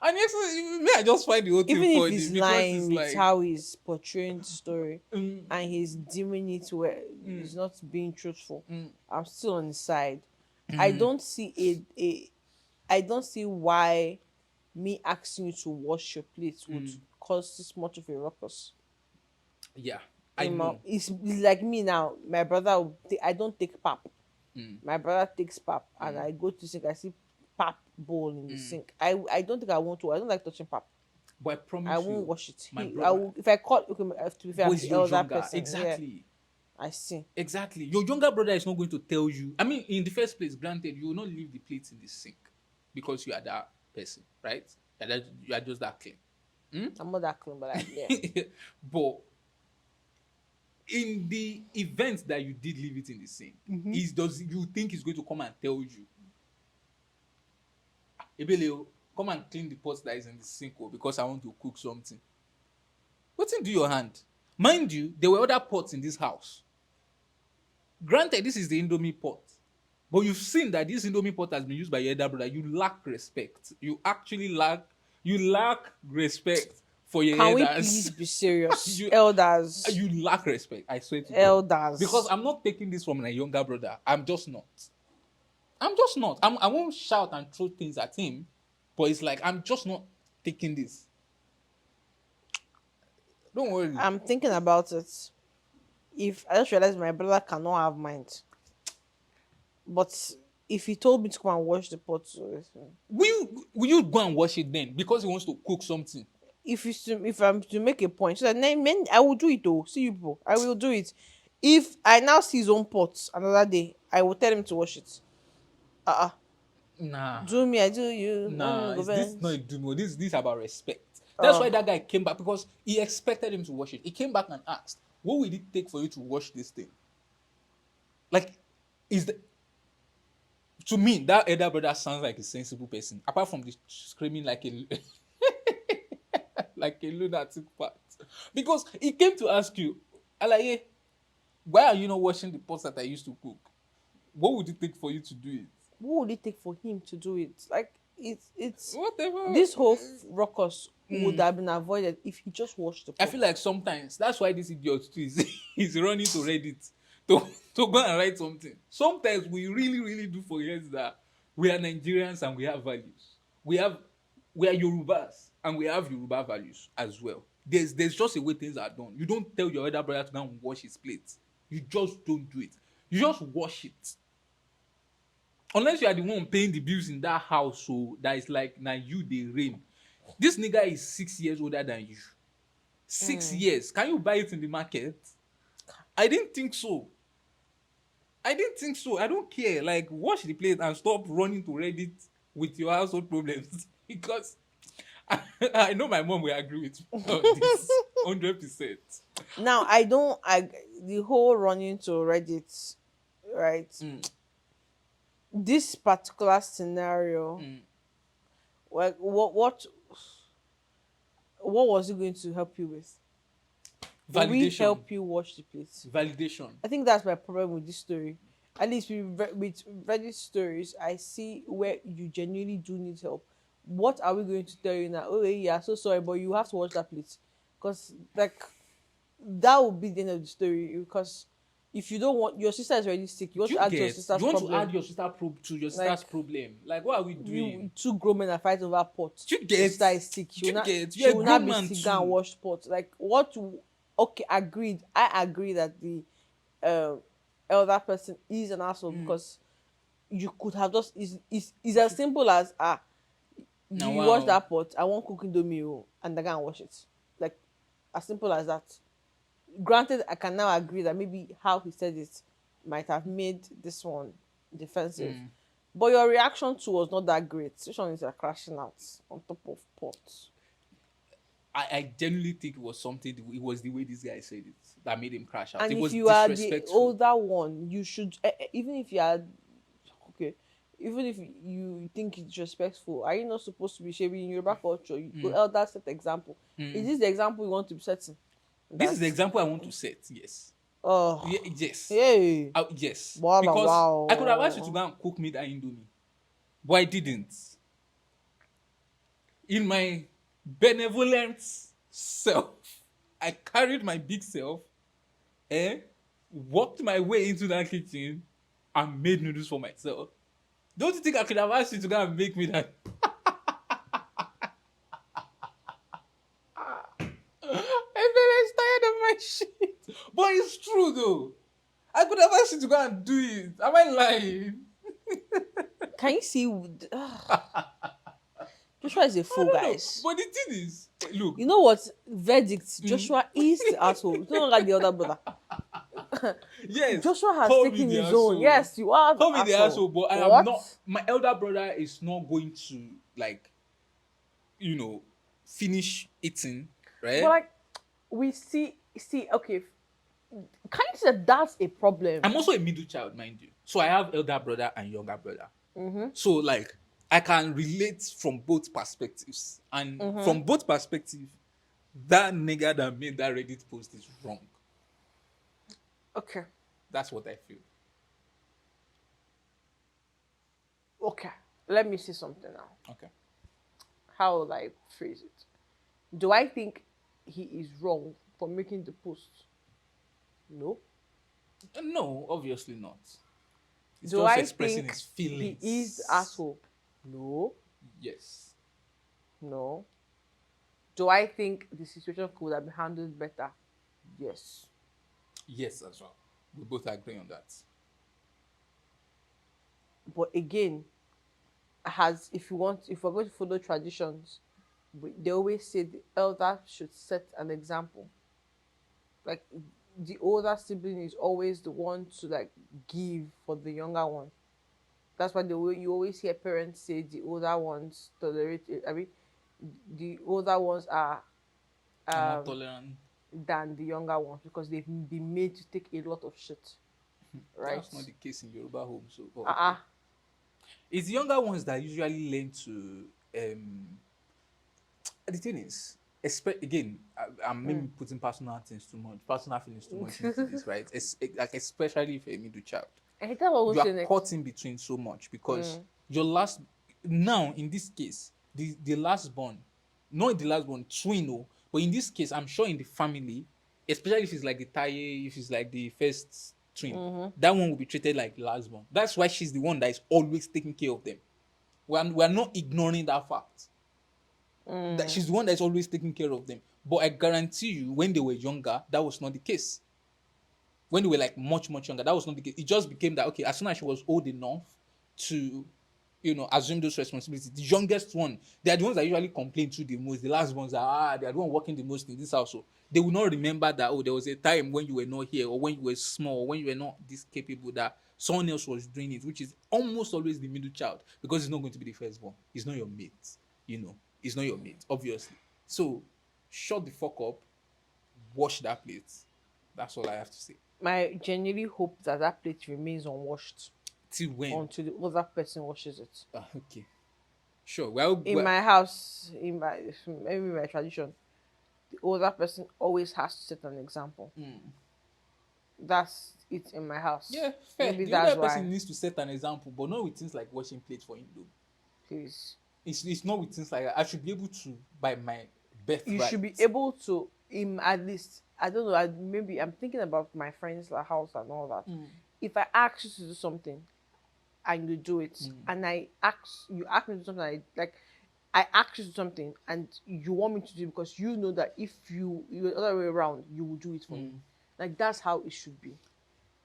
And he exercise, me, I just find the whole thing Even if funny he's because lying it's with like, how he's portraying the story mm, and he's deeming it where he's not being truthful, mm, I'm still on the side. I mm, don't see I don't see why me asking you to wash your plates would mm. cause this much of a ruckus. Yeah, I know. It's like me now. My brother, I don't take pap. Mm, My brother takes pap, and mm, I go to sink. I see pap bowl in the mm. sink. I don't think I want to. I don't like touching pap. But I I promise won't you, wash it. my I brother, will, if I call, okay, to be fair, I'm boys, the you're elder younger. person. Yeah, Exactly. I see. Exactly. Your younger brother is not going to tell you. I mean, in the first place, granted, you will not leave the plates in the sink because you are that person, right? You are just that clean. I'm not that clean, but yeah. But in the event that you did leave it in the sink, Mm-hmm. is does you think he's going to come and tell you, Ebele, come and clean the pot that is in the sink because I want to cook something. What thing do your hand? Mind you, there were other pots in this house. Granted, this is the Indomie pot. But you've seen that this Indomie pot has been used by your elder brother. You lack respect. You lack respect for your Can we please elders. be serious, you elders? you lack respect. I swear to God. Because Elders. I'm not taking this from my younger brother. I'm just not. I'm just not. I won't shout and throw things at him, but it's like I'm just not taking this. Don't worry. I'm thinking about it. If I just realized my brother cannot have mind, but if he told me to come and wash the pot, Will you go and wash it then? Because he wants to cook something. if I'm to make a point, so that men, I will do it though. See you people, I will do it. If I now see his own pot another day, I will tell him to wash it. Uh-uh. Nah. Do me, I do you. Nah, is this not Government. a dude? This is about respect. That's why Oh, that guy came back because he expected him to wash it. He came back and asked, "What will it take for you to wash this thing?" Like, is the to me that elder brother sounds like a sensible person. Apart from the screaming like a like a lunatic part, because he came to ask you, Alaye, why are you not washing the pots that I used to cook? What would it take for you to do it? what would it take for him to do it? Like it's Whatever. this whole ruckus would have been avoided if he just washed the I pot. feel like sometimes that's why this idiot too is is running to Reddit to, to go and write something. Sometimes we really, really do forget that we are Nigerians and we have values. We are Yorubas and we have Yoruba values as well. There's just a way things are done. You don't tell your elder brother to go and wash his plate. You just don't do it. You just wash it. Unless you are the one paying the bills in that house, so that is like now you they reign. This nigga is 6 years older than you. 6 years. Can you buy it in the market? I didn't think so. I didn't think so. I don't care. Like, wash the plate and stop running to Reddit with your household problems. Because I know my mom will agree with me on this 100%. Now I don't. I the whole running to Reddit, right? Mm, This particular scenario, mm. like what was it going to help you with? Will we Validation. help you wash the plates? Validation. I think that's my problem with this story. At least with Reddit stories, I see where you genuinely do need help. What are we going to tell you now? Oh, yeah, so sorry, but you have to wash that plate, because like that would be the end of the story because if you don't want your sister is already sick, you want Do to you add to your get? You sister's want to problem. add your sister to your sister's Like problem? Like, what are we you doing? two grown men are fighting over pot. Do you Your get? sister is sick. Do you get? She You're a will not grown be man sick and too. wash pot. Like what? Okay, agreed. I agree that the um elder person is an asshole Mm. because you could have just is You as should. simple as Now, you wash wow. that pot. I want cooking dough and I go and wash it. Like as simple as that. Granted, I can now agree that maybe how he said it might have made this one defensive, Mm. but your reaction to was not that great. This one is like crashing out on top of pot. I genuinely think it was something. It was the way this guy said it that made him crash out. And It if was you are the disrespectful. older one, you should even if you are okay, even if you think it's disrespectful, are you not supposed to be shaving in Yoruba culture? Mm. Elders set example. Is Mm. this the example you want to be setting? This is the That's example I want to set. Yes. oh Yes. hey, Yes. wow Because I could have asked you to wow. go and cook me that indomie, but I didn't. In my benevolent self, I carried my big self and walked my way into that kitchen and made noodles for myself. Don't you think I could have asked you to go and make me that? I feel tired of my shit. But it's true though. I could have asked you to go and do it. Am I lying? Can you see? Joshua is a I fool, don't know. guys. But the thing is, look, You know what? Verdict: mm, Joshua is the asshole. He's no longer the other brother. yes, Joshua has call me taken the his own. asshole. Yes, you are the Call me the asshole. asshole, but I am What? not. My elder brother is not going to like, you know, finish eating, But right? like, we see. Okay, kind of say that's a problem. I'm also a middle child, mind you. So I have elder brother and younger brother. Mm-hmm. So like I can relate from both perspectives. And Mm-hmm. from both perspectives, that nigga that made that Reddit post is wrong. Okay. That's what I feel. Okay. Let me see something now. Okay. How will I phrase it? Do I think he is wrong for making the post? No. No, obviously not. It's Do just I expressing think his he is the feelings. asshole? No. Yes. No. Do I think the situation could have been handled better? Yes. Yes, as well. We both agree on that. But again, has if we're going to follow traditions, they always say the elder should set an example. Like the older sibling is always the one to like give for the younger one. That's why the way you always hear parents say the older ones tolerate it. I mean, the older ones are I'm more um tolerant. than the younger ones because they've been made to take a lot of shit, right? That's not the case in Yoruba homes, so but okay. Uh-uh. It's the younger ones that usually learn to the thing is, again, I'm maybe Mm. putting personal feelings too much into this, right? Like especially if you're a middle child, I hate that what we you are say next. caught in between so much because Mm. your last now in this case, the last born, not the last born, twin, oh, but in this case, I'm sure in the family, especially if it's like the taye, if it's like the first twin, Mm-hmm. that one will be treated like the last born. That's why she's the one that is always taking care of them. We're not ignoring that fact that Mm. she's the one that's always taking care of them. But I guarantee you, when they were younger, that was not the case. When they were like much, much younger, that was not the case. It just became that okay, as soon as she was old enough to, assume those responsibilities, the youngest one, they are the ones that usually complain to the most. The last ones are they are the one working the most in this household. They will not remember that there was a time when you were not here, or when you were small, or when you were not this capable that someone else was doing it, which is almost always the middle child because it's not going to be the firstborn. It's not your mate, it's not your mate, obviously. So shut the fuck up, wash that plate. That's all I have to say. I genuinely hope that that plate remains unwashed Till when? until the other person washes it. Okay, sure. Well, In my house, maybe my tradition, the older person always has to set an example. That's it in my house. yeah, fair. Maybe The other that's person why. needs to set an example, but not with things like washing plates for him, though. Please, It's not with things like that. I should be able to, by my you should be birthright. able to. at least I don't know. Maybe I'm thinking about my friends' like, house and all that. Mm, If I ask you to do something and you do it, mm, and you ask me to do something, like I ask you to do something and you want me to do it because you know that if you the other way around, you will do it for me. mm. Like that's how it should be.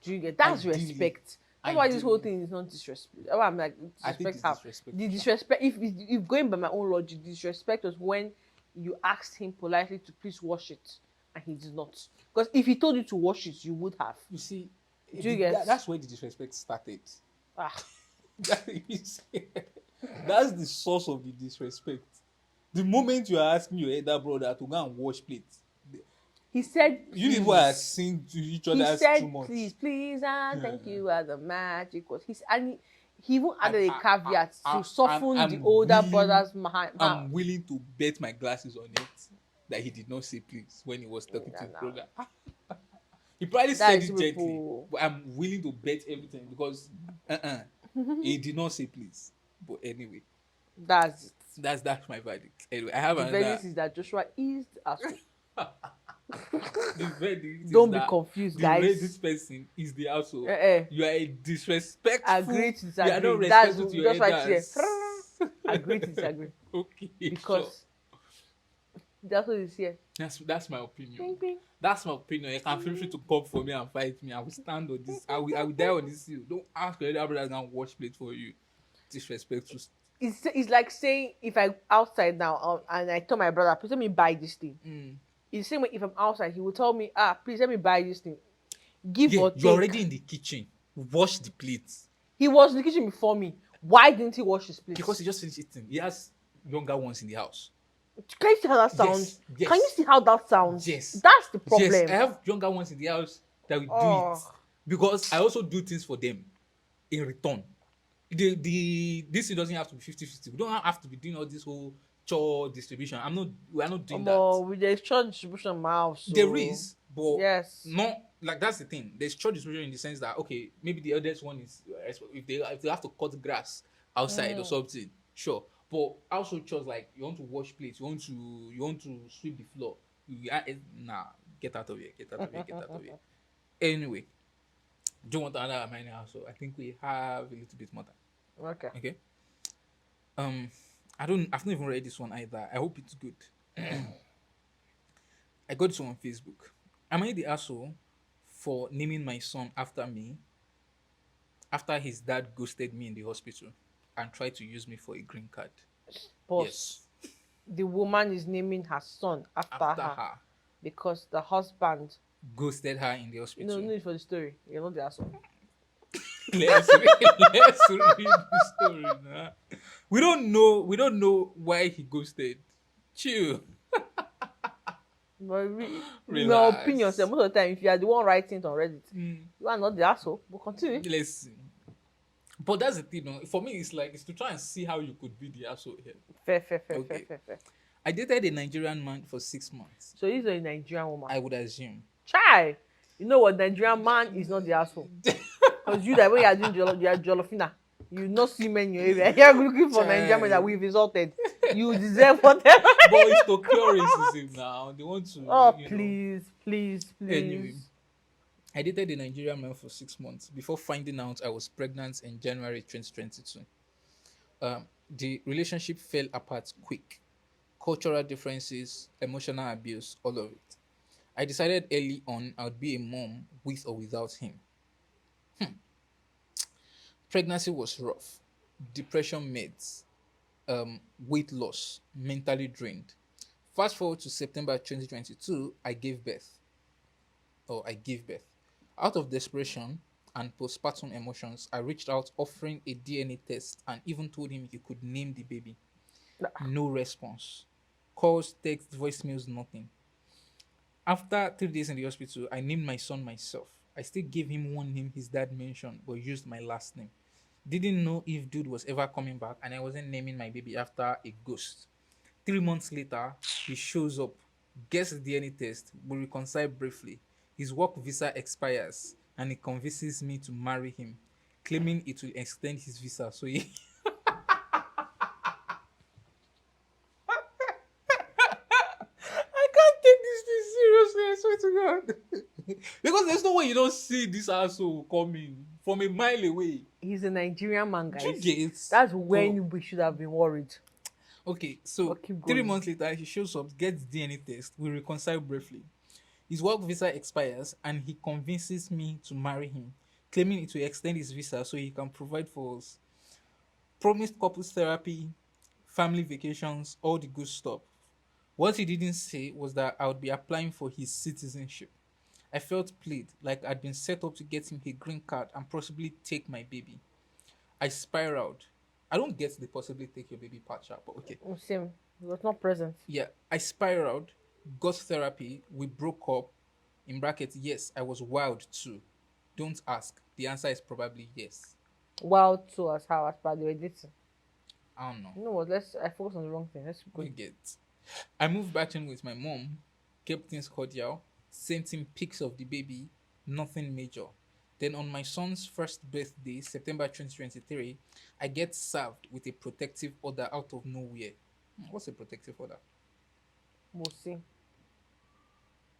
Do you get? That's Ideally, respect. That's why this whole ideally, thing is not disrespect. That's why I'm like I think disrespect it's how disrespectful. the Sha. disrespect. If going by my own logic, disrespect was when you asked him politely to please wash it and he did not. Because if he told you to wash it, you would have. You see, Do you get? that's where the disrespect started. Ah, That is, that's the source of the disrespect. The moment you are asking your elder brother to go and wash plates, he said you people are please. seeing to each He other as too said much. please, please, and thank Hmm. you are the magic was his and he even I'm, added a caveat to I'm, soften the I'm older willing, brother's mind. I'm willing to bet my glasses on it that he did not say please when he was talking to Nah, his nah. brother. He probably That said is it gently, people. but I'm willing to bet everything because he did not say please. But anyway, That's it. that's my verdict. Anyway, I have The another. verdict is that Joshua is the asshole. The verdict is Don't be that confused, the guys. Reddit person is the asshole. Eh. You are a Agree disrespectful. to You are not disagree. That's respectful to your just right here. elders. Agree to disagree. Okay, sure. Because that's what is here. That's my opinion. Ping, ping. That's my opinion. You can feel free to come for me and fight me. I will stand on this. I will die on this hill. Don't ask your elder brothers and watch plate for you. Disrespectful. It's like saying if I outside now and I tell my brother, please let me buy this thing. Mm. It's the same way if I'm outside, he will tell me, please let me buy this thing. Give Yeah, or you're take. already in the kitchen. Wash the plates. He was in the kitchen before me. Why didn't he wash his Because plates? he just finished eating. He has younger ones in the house. Can you see how that sounds? Yes, Can you yes, see how that sounds? yes, That's the yes. I problem. have younger ones in the house that will do it Oh, because I also do things for them in return. This thing doesn't have to be 50-50. We don't have to be doing all this whole chore distribution. We are not doing that. with the extra distribution in my house, There so is, but yes. not like that's the thing. There's chore distribution in the sense that okay, maybe the eldest one is if they have to cut grass outside or Mm. something, sure. But also chores like you want to wash plates, you want to sweep the floor. Nah, get out of here, get out of here, get out of here. Anyway, do you want another minor also? I think we have a little bit more time. Okay. Okay. Um, I've not even read this one either. I hope it's good. I got this one on Facebook. Am I the asshole for naming my son after me after his dad ghosted me in the hospital and tried to use me for a green card? Boss, Yes. the woman is naming her son after After her her because the husband. ghosted her in the No, hospital. no need for the story. You're not the asshole. Let's read the story now. We don't know why he ghosted. Chill. But in my opinion, Relax. most of the time, if you are the one writing it on Reddit, Mm, you are not the asshole. But continue. let's see. But that's the thing, no? For me, it's to try and see how you could be the asshole here. Fair, fair, fair, fair, Okay. fair, fair. I dated a Nigerian man for 6 months. So he's a Nigerian woman. I would assume. Chai, you know what? Nigerian man is not the asshole. Because you that when you are doing you are Jolofina, you not see men in your area. You're looking for Nigerian men that we've insulted. You deserve whatever. But it's to cure racism now. They want to, Oh, you know. please, please, Anyway, please. I dated a Nigerian man for 6 months before finding out I was pregnant in January 2022. The relationship fell apart quick. Cultural differences, emotional abuse, all of it. I decided early on I would be a mom with or without him. Pregnancy was rough. Depression meds, weight loss, mentally drained. Fast forward to September 2022, I gave birth, or I gave birth. Out of desperation and postpartum emotions, I reached out offering a DNA test and even told him he could name the baby. No response. Calls, texts, voicemails, nothing. After 3 days in the hospital, I named my son myself. I still gave him one name his dad mentioned, but used my last name. Didn't know if dude was ever coming back, and I wasn't naming my baby after a ghost. 3 months later, he shows up, gets the DNA test, we reconcile briefly. His work visa expires, and he convinces me to marry him, claiming it will extend his visa. So he I can't take this thing you don't see this asshole coming from a mile away. He's a Nigerian man, Do you guys. get? That's But when we should have been worried. okay, so But keep 3 months going. later, he shows up, gets DNA test. We reconcile briefly. His work visa expires, and he convinces me to marry him, claiming it will extend his visa so he can provide for us. Promised couples therapy, family vacations, all the good stuff. What he didn't say was that I would be applying for his citizenship. I felt played, like I'd been set up to get him a green card and possibly take my baby. I spiraled. I don't get the possibly take your baby part, sha, but okay. Same. He was not present. Yeah, I spiraled, got therapy, we broke up. In brackets, yes, I was wild too. Don't ask. The answer is probably yes. Wow, to us how as per the editing. I don't know. You know what? Let's. I focus on the wrong thing. Let's go. You get. I moved back in with my mom, kept things cordial, sent him pics of the baby, nothing major. Then on my son's first birthday, September 2023, I get served with a protective order out of nowhere. What's a protective order? We'll see.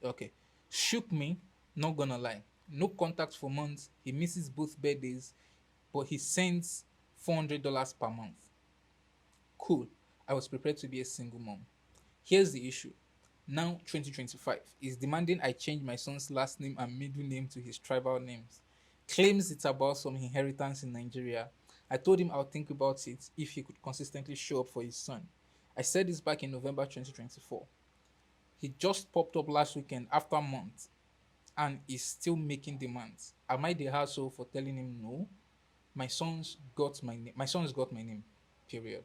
Okay. Shook me, not gonna lie. No contact for months. He misses both birthdays, but he sends $400 per month. Cool. I was prepared to be a single mom. Here's the issue. Now, 2025 is demanding I change my son's last name and middle name to his tribal names. Claims it's about some inheritance in Nigeria. I told him I'll think about it if he could consistently show up for his son. I said this back in November 2024. He just popped up last weekend after months and is still making demands. Am I the asshole for telling him no? My son's got my name. My son's got my name. Period.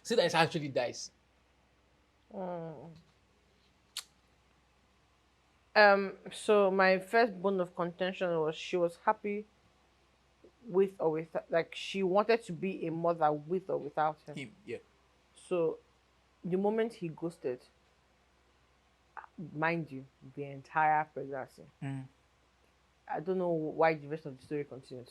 See that it actually dies. So my first bone of contention was she was happy with or without, like she wanted to be a mother with or without him. Him, yeah. So the moment he ghosted, mind you, the entire pregnancy. Mm. I don't know why the rest of the story continued.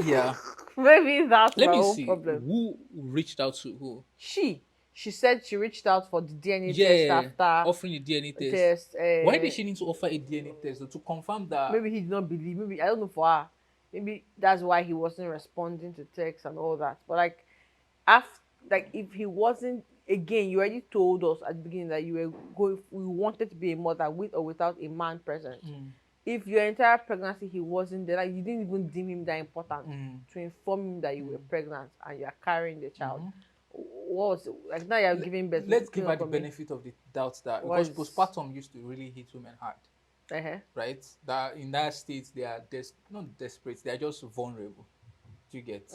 Yeah. Maybe that's Let my me own see problem. who reached out to who. She said she reached out for the DNA test Yeah, after offering a DNA test. test. Why did she need to offer a DNA test though, to confirm that? Maybe he did not believe. Maybe I don't know for her. Maybe that's why he wasn't responding to texts and all that. But like, after, like if he wasn't, again, you already told us at the beginning that you were going. We wanted to be a mother with or without a man present. If your entire pregnancy he wasn't there, like you didn't even deem him that important to inform him that you were pregnant and you are carrying the child. What was it? Like now you're giving birth? Let's Clean give her up the for me. benefit of the doubt that What because is? postpartum used to really hit women hard, Uh-huh. right? That in that state they are not desperate, they are just vulnerable. Do you get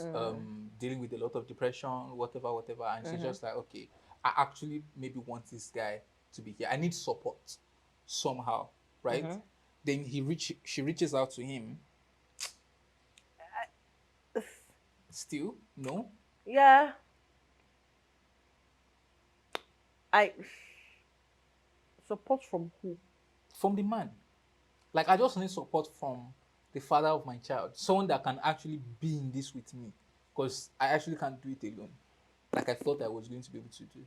dealing with a lot of depression, whatever, and she's just like, okay, I actually maybe want this guy to be here. I need support somehow, right? Then she reaches out to him. Still, no. Yeah. I support from who? From the man. Like I just need support from the father of my child, someone that can actually be in this with me, because I actually can't do it alone. Like I thought I was going to be able to do.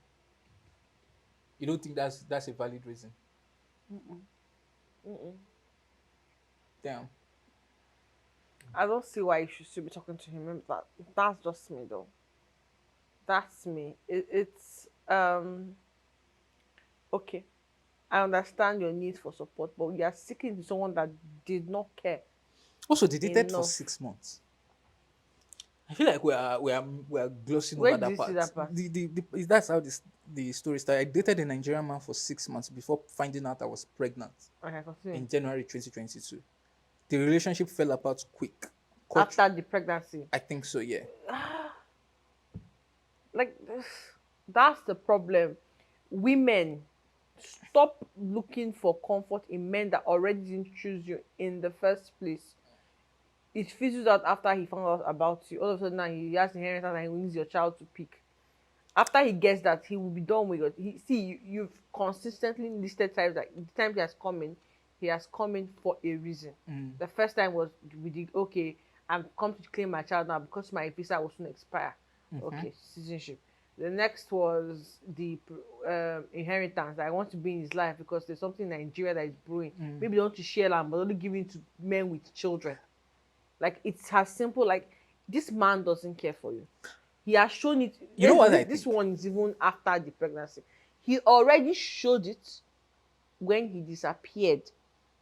You don't think that's a valid reason? Damn. I don't see why you should still be talking to him. That's just me though. That's me. It's okay. I understand your need for support, but you are seeking to someone that did not care Also, they dated for enough. 6 months. I feel like we are glossing Where over did that you see part. that part? That's how the story started. I dated a Nigerian man for 6 months before finding out I was pregnant Okay, continue. in January 2022. The relationship fell apart quick. After the pregnancy, I think so, yeah. like that's the problem. Women, stop looking for comfort in men that already didn't choose you in the first place. It fizzles out after he found out about you. All of a sudden now he has inheritance and he needs your child to pick. After he gets that, he will be done with it. You've consistently listed times that the time he has come in for a reason. The first time was we did okay. I'm come to claim my child now because my visa will soon expire. Okay, citizenship. The next was the inheritance. I want to be in his life because there's something in Nigeria that is brewing. Mm. Maybe they want to share land, but only giving to men with children. Like it's as simple. Like this man doesn't care for you. He has shown it. You know what I This think? one is even after the pregnancy. He already showed it when he disappeared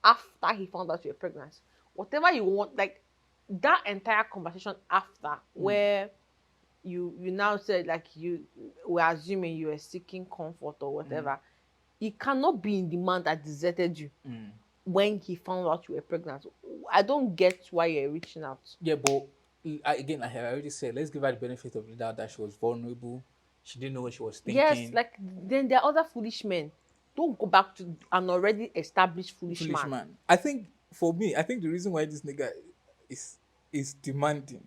after he found out you're pregnant. Whatever you want, like that entire conversation after, Mm. where you now said like you were assuming you were seeking comfort or Mm. whatever, it cannot be in the man that deserted you Mm. when he found out you were pregnant. I don't get why you're reaching out. Yeah, but again, like I already said, let's give her the benefit of the doubt that she was vulnerable. She didn't know what she was Yes, thinking. like then there are other foolish men. Don't go back to an already established foolish Foolish man. man. I think for me, I think the reason why this nigga is is demanding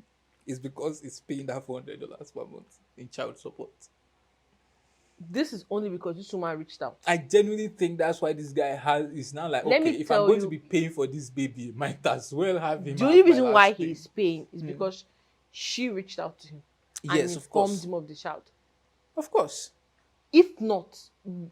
is because it's paying that $400 per month in child support. This is only because this woman reached out. I genuinely think that's why this guy has is now like, Let okay, me if I'm tell going to you, be paying for this baby, might as well have him the only have my reason why last he thing. is paying is Mm. because she reached out to him and Yes, of informed course. him of the child. Of course. If not,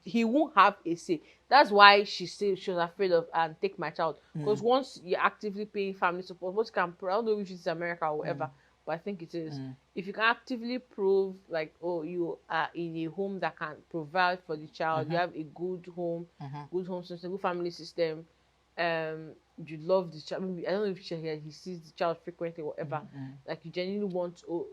he won't have a say. That's why she said she was afraid of and take my child. Because Mm. once you're actively paying family support, what you can prove, I don't know if it's America or Mm. whatever, but I think it is. Mm. If you can actively prove like, oh, you are in a home that can provide for the child, you Mm-hmm. have a Mm-hmm. good home system, good family system, you love the child. Maybe I don't know if he sees the child frequently or whatever. Mm-hmm. Like you genuinely want, oh,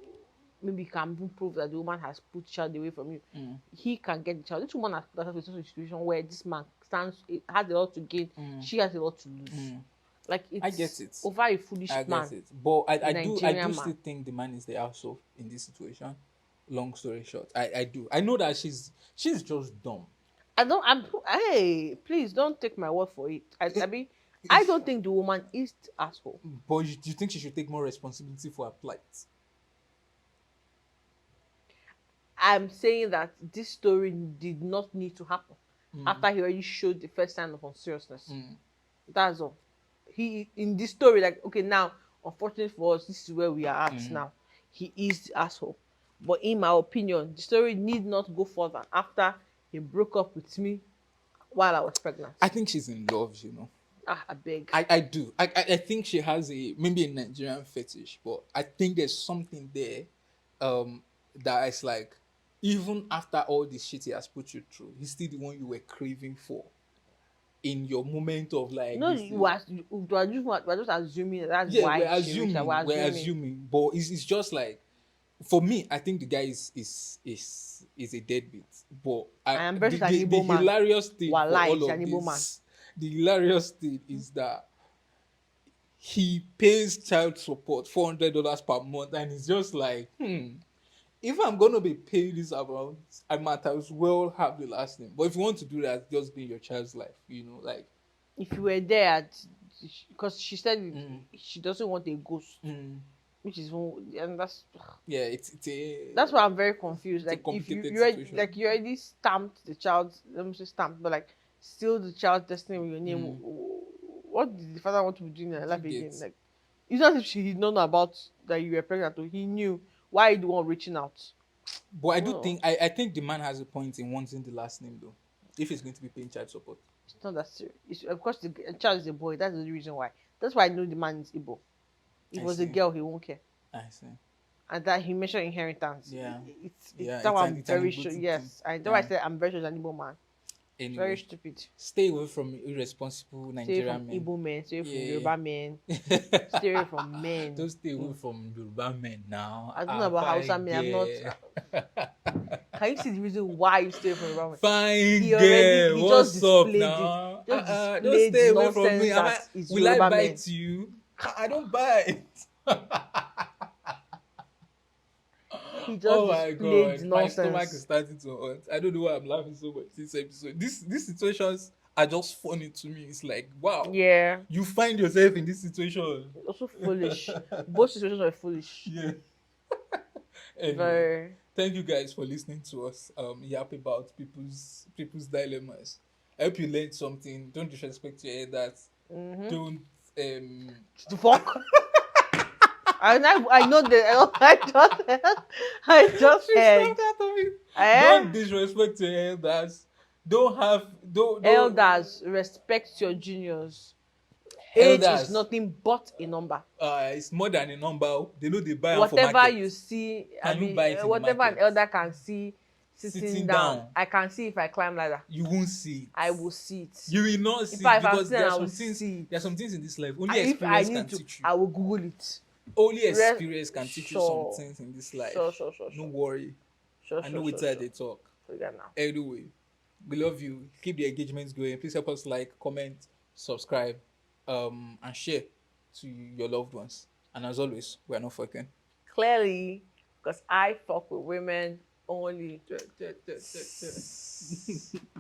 maybe you can even prove that the woman has put child away from you. Mm. He can get the child. This woman has put herself in a situation where this man stands has a lot to gain, Mm. she has a lot to lose. Mm. Like I get it's it. over a foolish I get man, it. But a I Nigerian do man. still think the man is the asshole in this situation. Long story short. I do. I know that she's just dumb. I don't. I'm. Hey, please don't take my word for it. I mean, I don't think the woman is the asshole. But do you think she should take more responsibility for her plight? I'm saying that this story did not need to happen Mm. after he already showed the first sign of unseriousness. Mm. That's all. He in this story, like okay, now unfortunately for us, this is where we are at Mm. now. He is the asshole. But in my opinion, the story need not go further after he broke up with me while I was pregnant. I think she's in love, you know. Ah, I beg. I do. I think she has a maybe a Nigerian fetish, but I think there's something there that is like even after all this shit he has put you through, he's still the one you were craving for in your moment of You like know, this. we're just assuming that's Yeah, why she reached out. We're we're assuming. assuming, but it's just like for me, I think the guy is a deadbeat. But I am versus an the Igbo man. hilarious thing for Wallah all is of an Igbo man. this, the hilarious thing is that he pays child support $400 per month, and it's just like, if I'm gonna be paying this amount, I might as well have the last name. But if you want to do that, just be in your child's life, you know, like. If you were there, because she said Mm. she doesn't want a ghost, Mm. which is and Yeah, it's a that's why I'm very confused. it's a Like if complicated you already, situation. like you already stamped the child, let me say stamped, but like still the child's destiny with your name. Mm. What did the father want to be doing in her Do you life get? again? Like it's not as if she did not know about that you were pregnant, or he knew. Why you the one reaching out? But I do No, think I think the man has a point in wanting the last name though, if he's going to be paying child support. it's not that serious. Of course, the child is a boy. That's the only reason why. That's why I know the man is Igbo. If it I was a see. girl, he won't care. I see. And that he mentioned inheritance. Yeah. It's Yeah, that I'm it's an very Igbo sure. thing. Yes, I know. I Yeah. said I'm very sure it's an Igbo man. Very Anyway, stupid. stay away from irresponsible Stay away from Nigerian men. Igbo men. Stay away from Yeah. Yoruba men. Stay away from men. Don't stay away from Yoruba men now. I don't know about Hausa men. I'm not. Can you see the reason why you stay away from Yoruba men? Fine He girl, just what's up displayed it. now? Just Don't displayed stay the away from me. nonsense that is Will I Yoruba men. bite you? I don't bite. He just Oh my displayed god, the my stomach is nonsense. starting to hurt. I don't know why I'm laughing so much this episode. These situations are just funny to me. It's like, wow, Yeah. you find yourself in this situation. Also foolish. Both situations are foolish. Yeah. Anyway, Very. thank you guys for listening to us yap about people's dilemmas. I hope you learned something. Don't disrespect your elders. Mm-hmm. Don't The fuck? I know that. I just She heard. snapped out of it. Don't Eh? disrespect your elders. Don't have don't Elders, respect your juniors. Age is elders. nothing but a number. It's more than a number. Oh. They know they buy am for Whatever market. you see, Can you buy it in the whatever an market? elder can see sitting Sitting down, down, I can see if I climb ladder. you won't see it. I will see it. You will not In see it fact, if I'm because sitting, there are I will some things. see There are it. some things in this life only If I experience need can to, teach you. I will Google it. Only Re- experience can teach you some sure, things in this sure, life. sure, sure, No sure, worry. sure, I know sure, it's sure, how sure. they talk. Forget now. Anyway, we love you. Keep the engagements going. Please help us like, comment, subscribe, and share to your loved ones. And as always, we are not fucking. Clearly, because I fuck with women only.